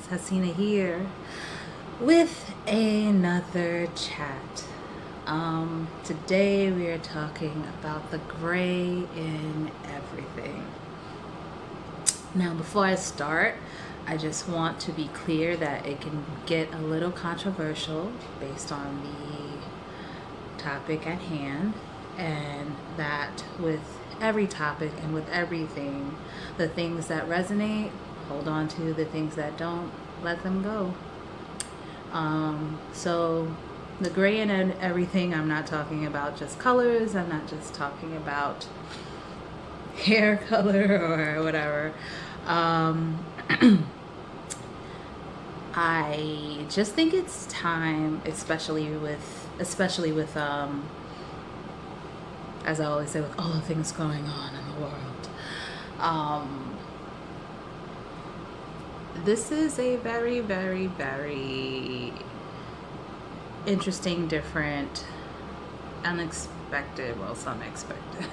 Hasina here with another chat. Today we are talking about the gray in everything. Now, before I start, I just want to be clear that it can get a little controversial based on the topic at hand, and that with every topic and with everything, the things that resonate, hold on to; the things that don't, let them go. So the gray in everything, I'm not talking about just colors, I'm not just talking about hair color or whatever. I just think it's time, especially with as I always say, with all the things going on in the world. This is a very, very, very interesting, different, unexpected, well, some expected,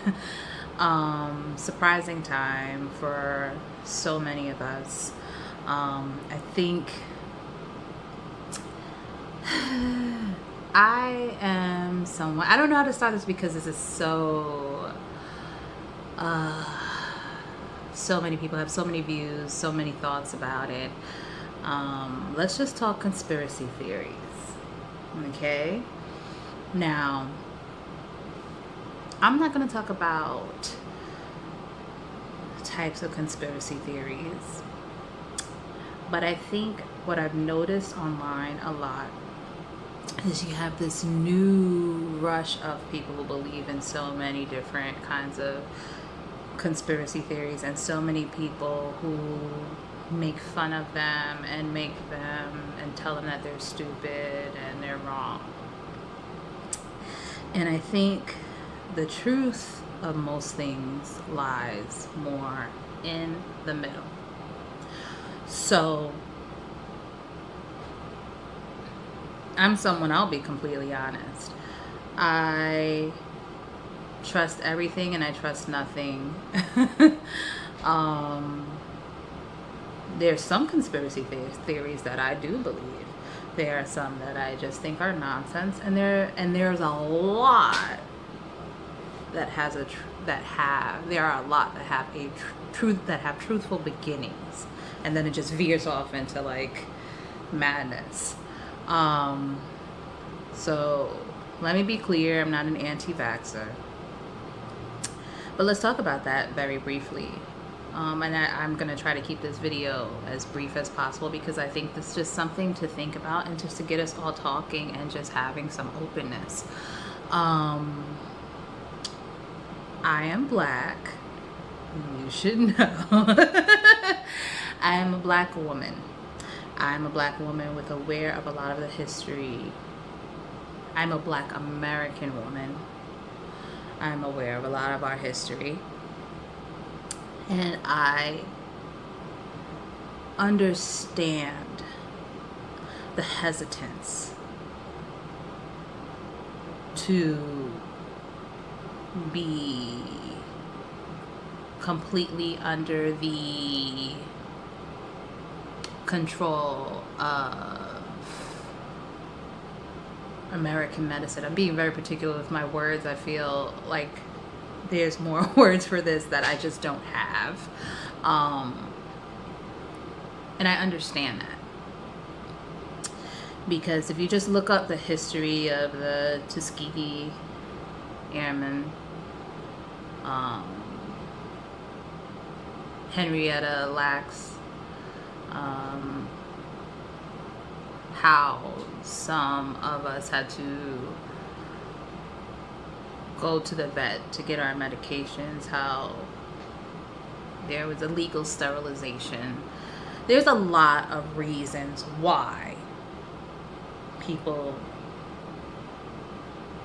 surprising time for so many of us. I think I am someone, I don't know how to start this because this is so many people have so many views, so many thoughts about it. Let's just talk conspiracy theories. Okay? Now, I'm not going to talk about types of conspiracy theories, but I think what I've noticed online a lot is you have this new rush of people who believe in so many different kinds of conspiracy theories, and so many people who make fun of them and make them and tell them that they're stupid and they're wrong. And I think the truth of most things lies more in the middle. So I'm someone, I'll be completely honest, I trust everything and I trust nothing. There's some conspiracy theories that I do believe. There are some that I just think are nonsense, and there's a lot that there are a lot that have truthful beginnings, and then it just veers off into like madness. So let me be clear, I'm not an anti-vaxxer. But let's talk about that very briefly. And I'm going to try to keep this video as brief as possible because I think this is just something to think about and just to get us all talking and just having some openness. I am Black. You should know. I am a Black woman. I'm a Black woman with aware of a lot of the history. I'm a Black American woman. I'm aware of a lot of our history. And I understand the hesitance to be completely under the control of American medicine. I'm being very particular with my words. I feel like there's more words for this that I just don't have. And I understand that. Because if you just look up the history of the Tuskegee Airmen, Henrietta Lacks, how some of us had to go to the vet to get our medications, how there was illegal sterilization. There's a lot of reasons why people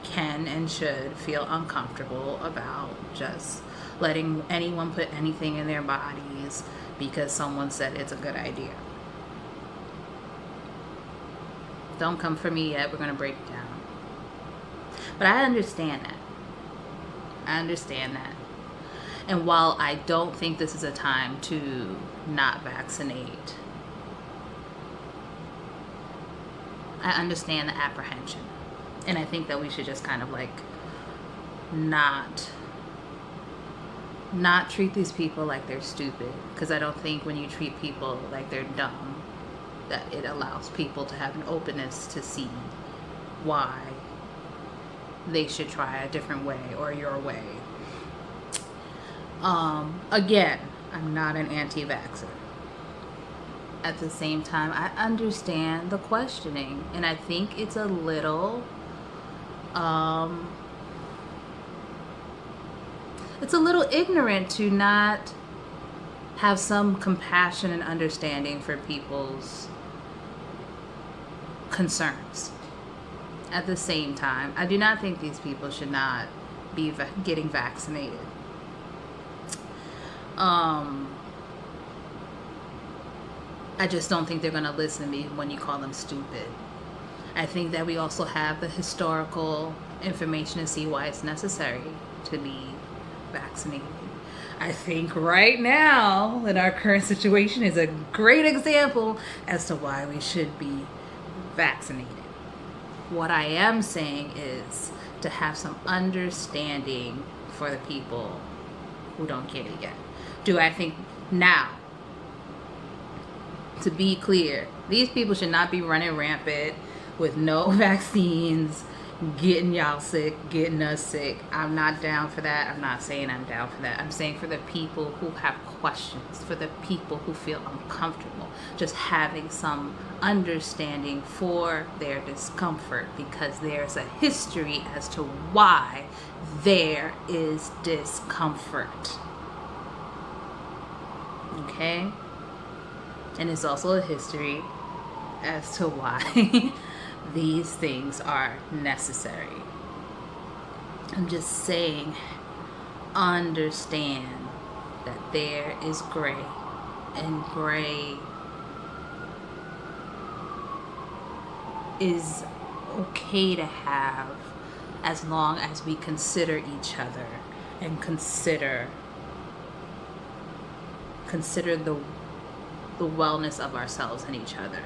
can and should feel uncomfortable about just letting anyone put anything in their bodies because someone said it's a good idea. Don't come for me yet, we're going to break it down. But I understand that. And while I don't think this is a time to not vaccinate, I understand the apprehension. And I think that we should just kind of like not treat these people like they're stupid. Because I don't think when you treat people like they're dumb, that it allows people to have an openness to see why they should try a different way or your way. Again, I'm not an anti-vaxxer. At the same time, I understand the questioning, and I think it's a little ignorant to not have some compassion and understanding for people's concerns. At the same time, I do not think these people should not be getting vaccinated. I just don't think they're going to listen to me when you call them stupid. I think that we also have the historical information to see why it's necessary to be vaccinated. I think right now, in our current situation, is a great example as to why we should be vaccinated. What I am saying is to have some understanding for the people who don't get it yet. Do I think now, to be clear, these people should not be running rampant with no vaccines, getting y'all sick, getting us sick. I'm not down for that. I'm not saying I'm down for that. I'm saying for the people who have questions, for the people who feel uncomfortable, just having some understanding for their discomfort, because there's a history as to why there is discomfort. Okay? And it's also a history as to why these things are necessary. I'm just saying, understand that there is gray, and gray is okay to have as long as we consider each other and consider the wellness of ourselves and each other.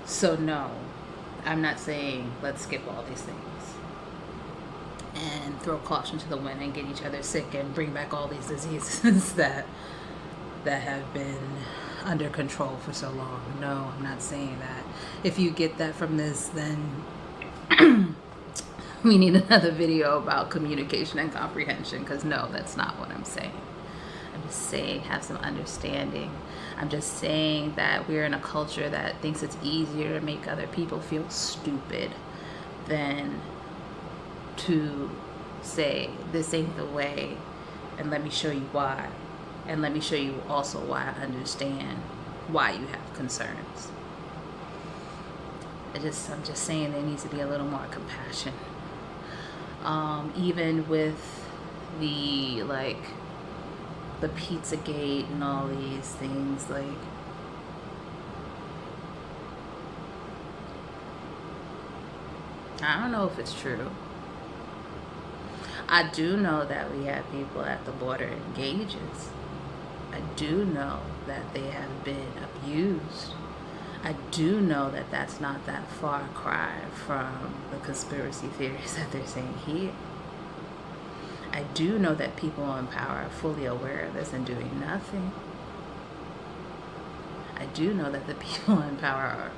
So no, I'm not saying let's skip all these things and throw caution to the wind and get each other sick and bring back all these diseases that have been under control for so long. No, I'm not saying that. If you get that from this, then we need another video about communication and comprehension, because no, that's not what I'm saying. I'm just saying have some understanding. I'm just saying that we're in a culture that thinks it's easier to make other people feel stupid than to say this ain't the way, and let me show you why, and let me show you also why I understand why you have concerns. I'm just saying there needs to be a little more compassion. Even with the Pizzagate and all these things, like, I don't know if it's true. I do know that we have people at the border in cages. I do know that they have been abused. I do know that that's not that far cry from the conspiracy theories that they're saying here. I do know that people in power are fully aware of this and doing nothing. I do know that the people in power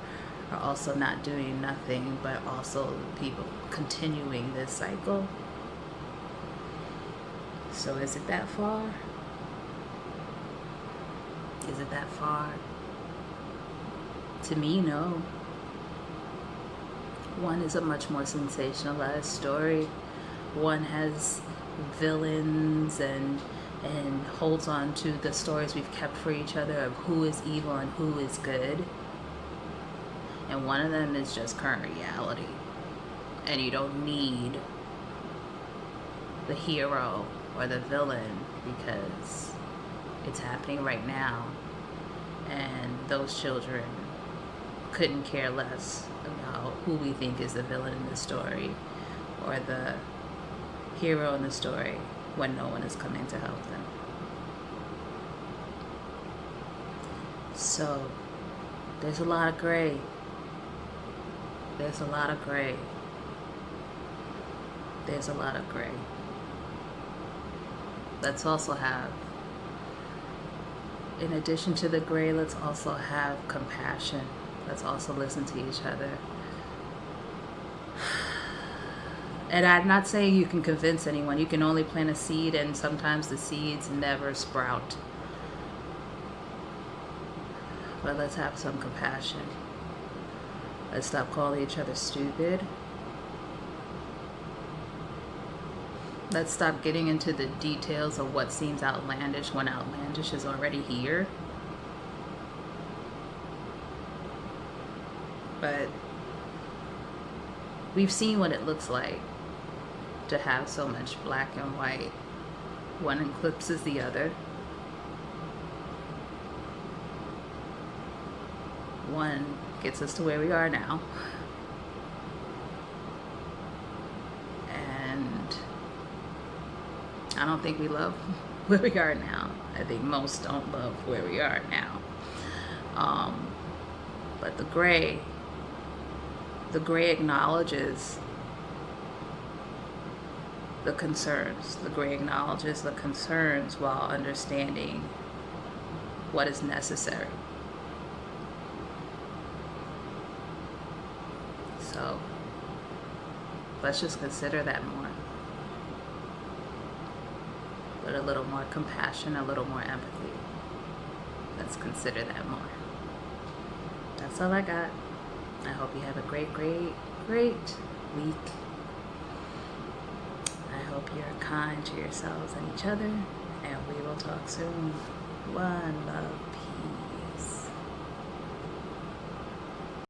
are also not doing nothing, but also people continuing this cycle. So is it that far? Is it that far? To me, no. One is a much more sensationalized story. One has villains and holds on to the stories we've kept for each other of who is evil and who is good. And one of them is just current reality. And you don't need the hero or the villain, because it's happening right now. And those children couldn't care less about who we think is the villain in the story or the hero in the story when no one is coming to help them. So there's a lot of gray. There's a lot of gray. There's a lot of gray. Let's also have, in addition to the gray, let's also have compassion. Let's also listen to each other. And I'm not saying you can convince anyone. You can only plant a seed, and sometimes the seeds never sprout. But let's have some compassion. Let's stop calling each other stupid. Let's stop getting into the details of what seems outlandish when outlandish is already here. But we've seen what it looks like to have so much black and white. One eclipses the other. One gets us to where we are now. And I don't think we love where we are now. I think most don't love where we are now. But the gray acknowledges the concerns. The gray acknowledges the concerns while understanding what is necessary. So let's just consider that more. With a little more compassion, a little more empathy. Let's consider that more. That's all I got. I hope you have a great, great, great week. I hope you're kind to yourselves and each other, and we will talk soon. One love.